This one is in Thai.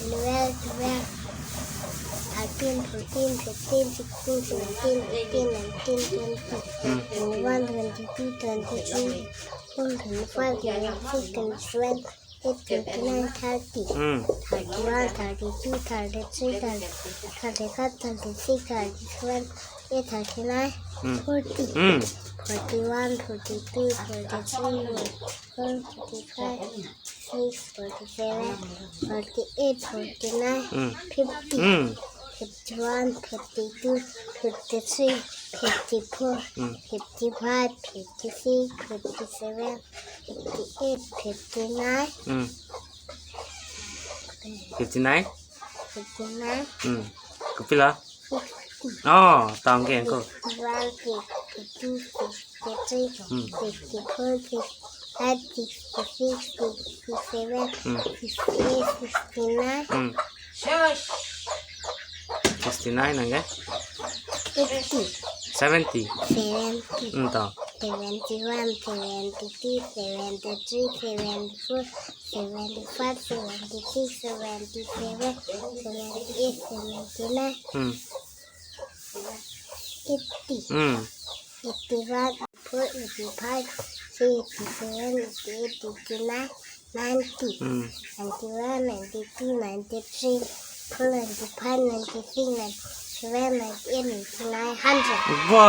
12, 13, 14, 15, 16, 17, 18, 19, 20, 21, 22, 23, 24, 25, 26, 27, 28, 29, 30, 31, 32, 33, 34, 36, 37, 39, 40, 41, 42, 43, 44, 45, 46, 47, 48, 49, 50, 51, 52, 53, 54, 55, 56, 57, 58, 59, 59 59, Kupila 50, อ๋อตองเก่งก็ 51, 52, 53, 54, 55, 56, 57, 58, 59, 69นั่นไง 80, 70 70, ต่อ 71, 72, 73, 74, 75, 76, 77, 78, 79, 80, 81, 85, 87, 88, 89, 90, 91, 92, 93, 94, 95, 96, 97, 98, 99, 100. ว้า